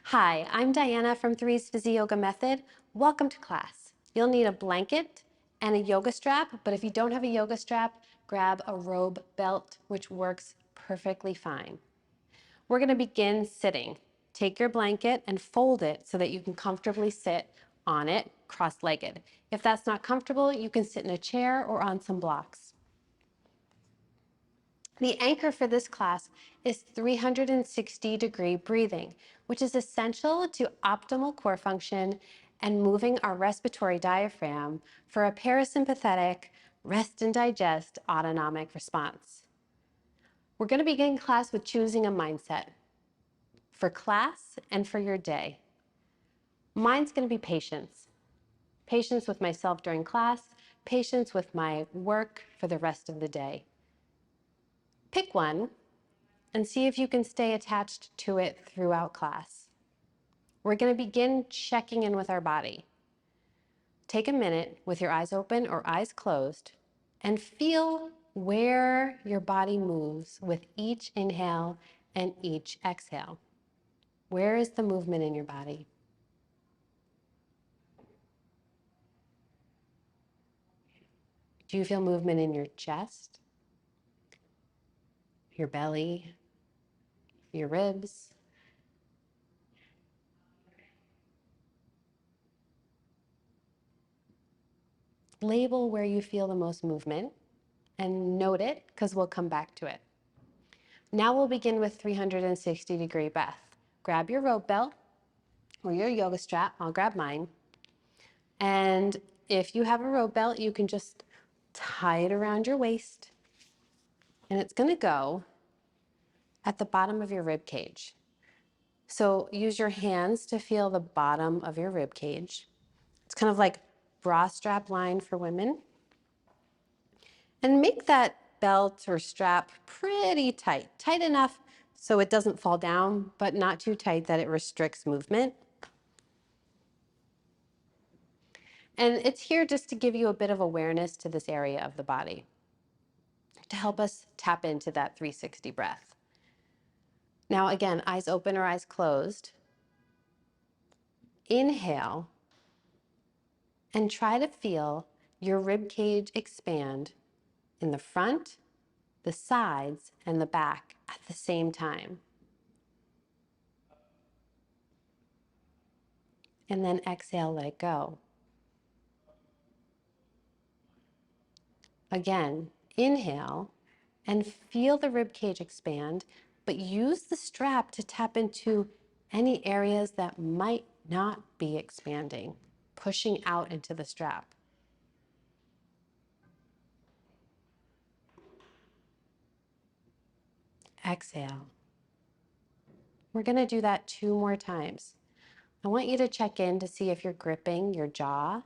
Hi, I'm Diana from Three's Physio Yoga Method. Welcome to class. You'll need a blanket and a yoga strap, but if you don't have a yoga strap, grab a robe belt, which works perfectly fine. We're going to begin sitting. Take your blanket and fold it so that you can comfortably sit on it cross-legged. If that's not comfortable, you can sit in a chair or on some blocks. The anchor for this class is 360-degree breathing, which is essential to optimal core function and moving our respiratory diaphragm for a parasympathetic rest and digest autonomic response. We're going to begin class with choosing a mindset for class and for your day. Mine's going to be patience. Patience with myself during class, patience with my work for the rest of the day. Pick one and see if you can stay attached to it throughout class. We're going to begin checking in with our body. Take a minute with your eyes open or eyes closed and feel where your body moves with each inhale and each exhale. Where is the movement in your body? Do you feel movement in your chest, your belly, your ribs? Label where you feel the most movement and note it because we'll come back to it. Now we'll begin with 360-degree breath. Grab your rope belt or your yoga strap. I'll grab mine. And if you have a rope belt, you can just tie it around your waist. And it's going to go at the bottom of your rib cage. So use your hands to feel the bottom of your rib cage. It's kind of like bra strap line for women. And make that belt or strap pretty tight. Tight enough so it doesn't fall down, but not too tight that it restricts movement. And it's here just to give you a bit of awareness to this area of the body, to help us tap into that 360 breath. Now again, eyes open or eyes closed. Inhale and try to feel your rib cage expand in the front, the sides, and the back at the same time. And then exhale, let it go. Again, inhale and feel the rib cage expand, but use the strap to tap into any areas that might not be expanding, pushing out into the strap. Exhale. We're going to do that 2 more times. I want you to check in to see if you're gripping your jaw,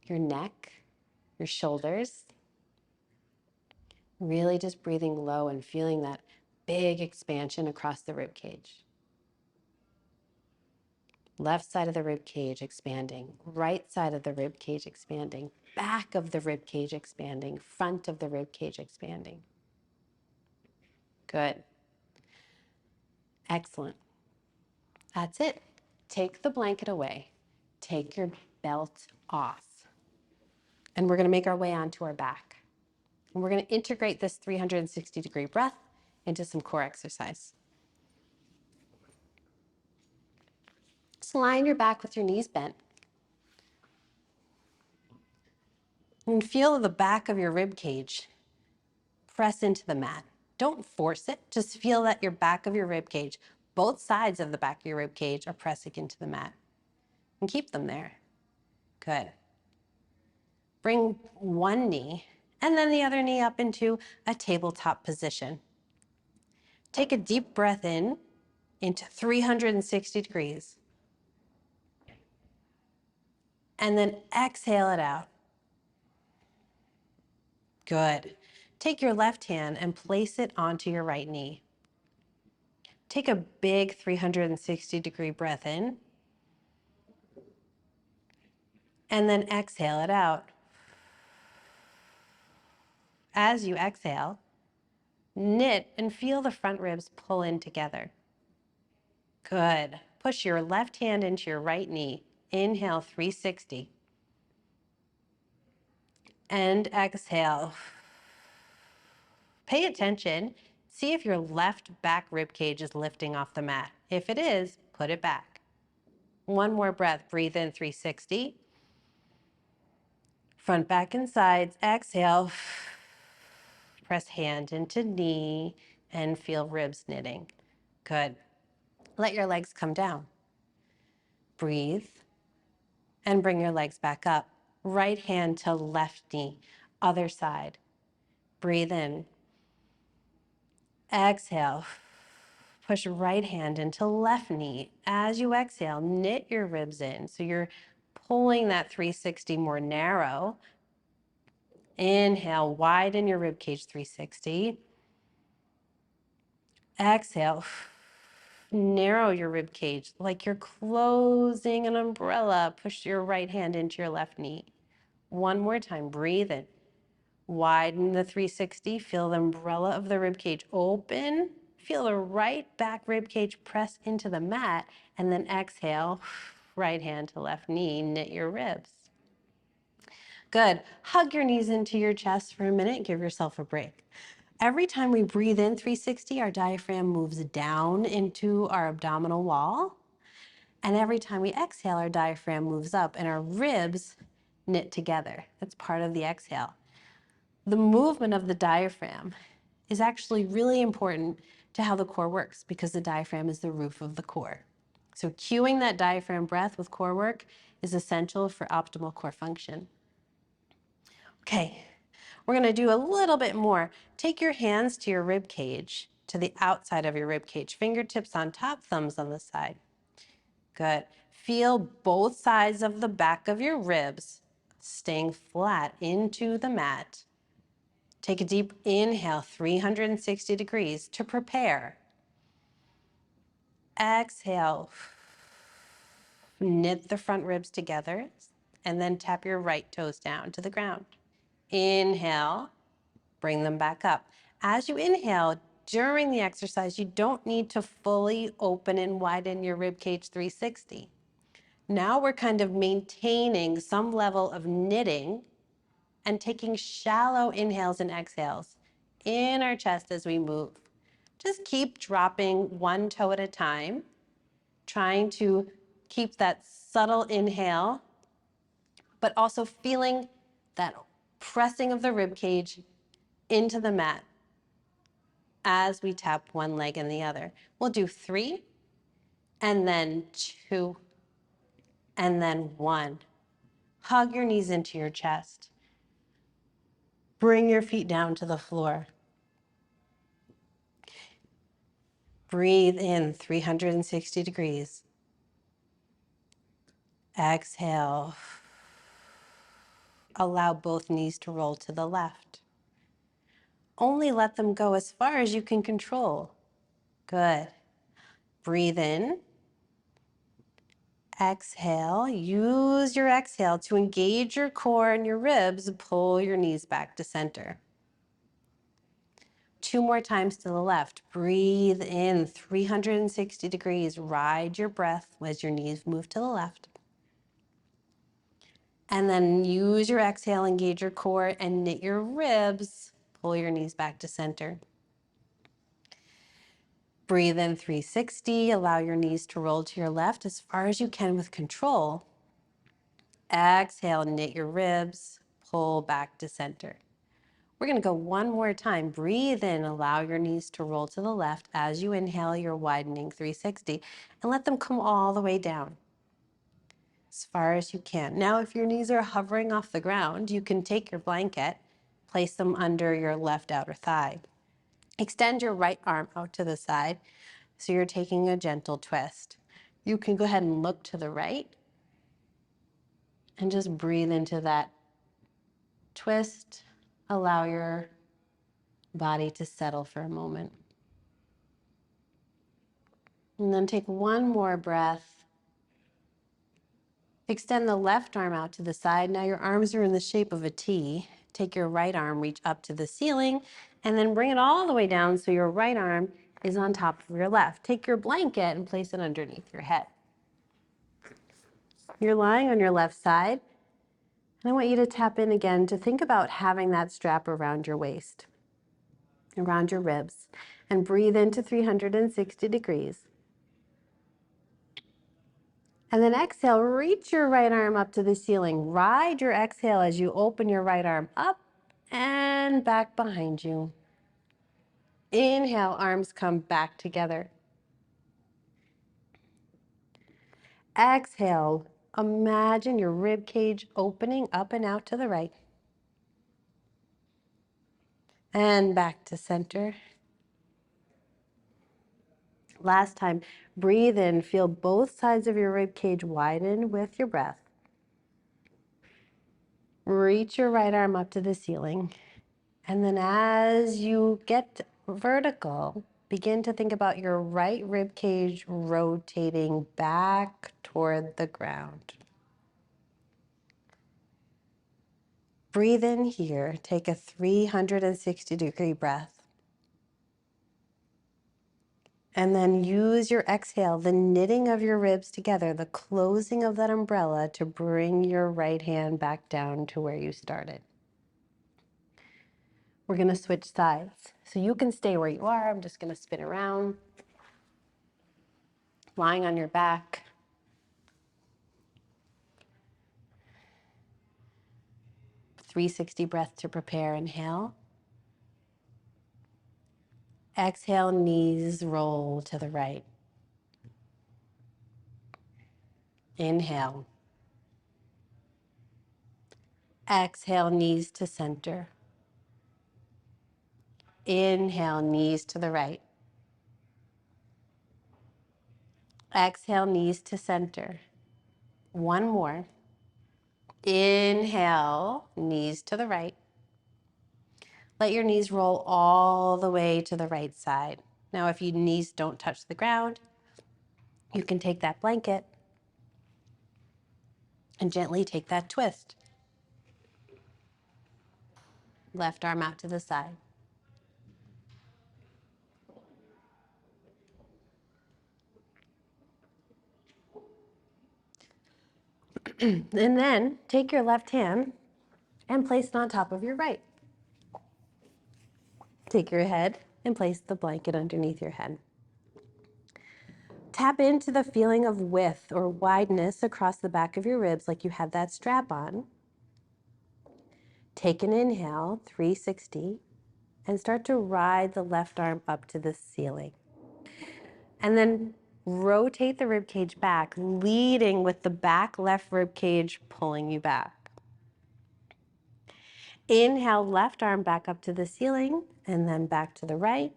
your neck, your shoulders. Really just breathing low and feeling that big expansion across the rib cage. Left side of the rib cage expanding, right side of the rib cage expanding, back of the rib cage expanding, front of the rib cage expanding. Good. Excellent. That's it. Take the blanket away. Take your belt off. And we're going to make our way onto our back. And we're going to integrate this 360-degree breath into some core exercise. Just lie on your back with your knees bent. And feel the back of your rib cage press into the mat. Don't force it. Just feel that your back of your rib cage, both sides of the back of your rib cage are pressing into the mat. And keep them there. Good. Bring one knee and then the other knee up into a tabletop position. Take a deep breath in into 360 degrees. And then exhale it out. Good. Take your left hand and place it onto your right knee. Take a big 360-degree breath in. And then exhale it out. As you exhale, knit and feel the front ribs pull in together. Good. push your left hand into your right knee. Inhale, 360. And exhale. Pay attention. See if your left back rib cage is lifting off the mat. If it is, put it back. One more breath. Breathe in, 360. Front, back, and sides. Exhale. Press hand into knee and feel ribs knitting. Good. Let your legs come down. Breathe and bring your legs back up. Right hand to left knee. Other side. Breathe in. Exhale. Push right hand into left knee. As you exhale, knit your ribs in. So you're pulling that 360 more narrow. Inhale, widen your rib cage, 360. Exhale, narrow your rib cage like you're closing an umbrella. Push your right hand into your left knee. One more time, breathe in. Widen the 360, feel the umbrella of the rib cage open. Feel the right back rib cage press into the mat, and then exhale, right hand to left knee, knit your ribs. Good. Hug your knees into your chest for a minute, give yourself a break. Every time we breathe in 360, our diaphragm moves down into our abdominal wall. And every time we exhale, our diaphragm moves up and our ribs knit together. That's part of the exhale. The movement of the diaphragm is actually really important to how the core works because the diaphragm is the roof of the core. So cueing that diaphragm breath with core work is essential for optimal core function. Okay, we're going to do a little bit more. Take your hands to your rib cage, to the outside of your rib cage. Fingertips on top, thumbs on the side. Good. Feel both sides of the back of your ribs staying flat into the mat. Take a deep inhale, 360 degrees to prepare. Exhale. Knit the front ribs together and then tap your right toes down to the ground. Inhale, bring them back up. As you inhale, during the exercise, you don't need to fully open and widen your rib cage 360. Now we're kind of maintaining some level of knitting and taking shallow inhales and exhales in our chest as we move. Just keep dropping one toe at a time, trying to keep that subtle inhale, but also feeling that pressing of the rib cage into the mat as we tap one leg and the other. We'll do 3, and then 2, and then 1. Hug your knees into your chest. Bring your feet down to the floor. Breathe in 360 degrees. Exhale. Allow both knees to roll to the left. Only let them go as far as you can control. Good. Breathe in. Exhale. Use your exhale to engage your core and your ribs. Pull your knees back to center. 2 more times to the left. Breathe in 360 degrees. Ride your breath as your knees move to the left. And then use your exhale, engage your core, and knit your ribs. Pull your knees back to center. Breathe in 360. Allow your knees to roll to your left as far as you can with control. Exhale, knit your ribs. Pull back to center. We're going to go one more time. Breathe in. Allow your knees to roll to the left. As you inhale, you're widening 360. And let them come all the way down as far as you can. Now, if your knees are hovering off the ground, you can take your blanket, place them under your left outer thigh. Extend your right arm out to the side so you're taking a gentle twist. You can go ahead and look to the right and just breathe into that twist. Allow your body to settle for a moment. And then take one more breath. Extend the left arm out to the side. Now your arms are in the shape of a T. Take your right arm, reach up to the ceiling, and then bring it all the way down so your right arm is on top of your left. Take your blanket and place it underneath your head. You're lying on your left side, and I want you to tap in again to think about having that strap around your waist, around your ribs, and breathe into 360 degrees. And then exhale, reach your right arm up to the ceiling. Ride your exhale as you open your right arm up and back behind you. Inhale, arms come back together. Exhale, imagine your rib cage opening up and out to the right. And back to center. Last time, breathe in, feel both sides of your rib cage widen with your breath. Reach your right arm up to the ceiling. And then as you get vertical, begin to think about your right rib cage rotating back toward the ground. Breathe in here, take a 360-degree breath. And then use your exhale, the knitting of your ribs together, the closing of that umbrella to bring your right hand back down to where you started. We're going to switch sides. So you can stay where you are. I'm just going to spin around, lying on your back. .360 breath to prepare. Inhale. Exhale, knees roll to the right. Inhale. Exhale, knees to center. Inhale, knees to the right. Exhale, knees to center. One more. Inhale, knees to the right. Let your knees roll all the way to the right side. Now, if your knees don't touch the ground, you can take that blanket and gently take that twist. Left arm out to the side. And then take your left hand and place it on top of your right. Take your head and place the blanket underneath your head. Tap into the feeling of width or wideness across the back of your ribs like you have that strap on. Take an inhale, 360, and start to ride the left arm up to the ceiling. And then rotate the rib cage back, leading with the back left rib cage pulling you back. Inhale, left arm back up to the ceiling, and then back to the right.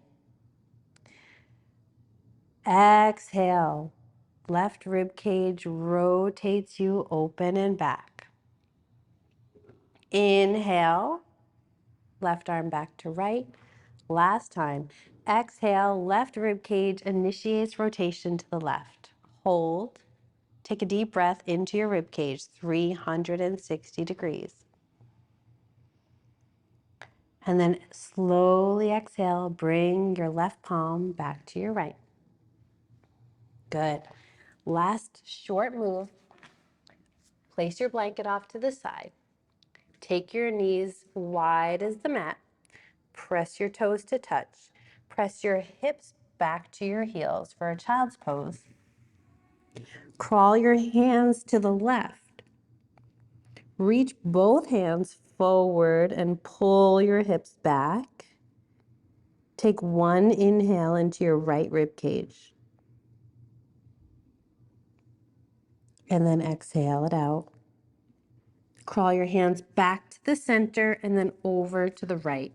Exhale, left rib cage rotates you open and back. Inhale, left arm back to right. Last time. Exhale, left rib cage initiates rotation to the left. Hold. Take a deep breath into your rib cage, 360 degrees. And then slowly exhale, bring your left palm back to your right. Good. Last short move. Place your blanket off to the side. Take your knees wide as the mat. Press your toes to touch. Press your hips back to your heels for a child's pose. Crawl your hands to the left. Reach both hands forward and pull your hips back. Take one inhale into your right rib cage. And then exhale it out. Crawl your hands back to the center and then over to the right.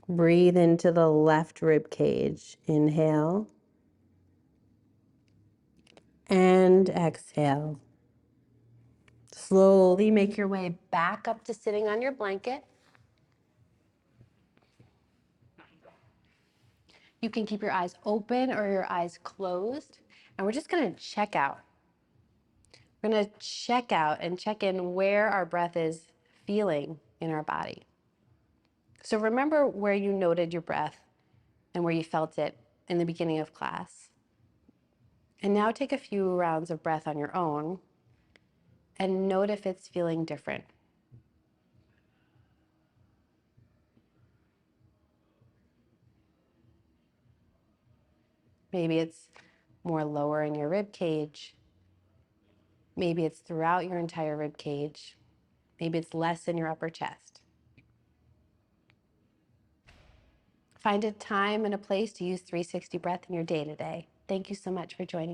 Breathe into the left rib cage. Inhale. And exhale. Slowly make your way back up to sitting on your blanket. You can keep your eyes open or your eyes closed. And we're just going to check out. We're going to check out and check in where our breath is feeling in our body. So remember where you noted your breath and where you felt it in the beginning of class. And now take a few rounds of breath on your own and note if it's feeling different. Maybe it's more lower in your rib cage. Maybe it's throughout your entire rib cage. Maybe it's less in your upper chest. Find a time and a place to use 360 breath in your day-to-day. Thank you so much for joining me.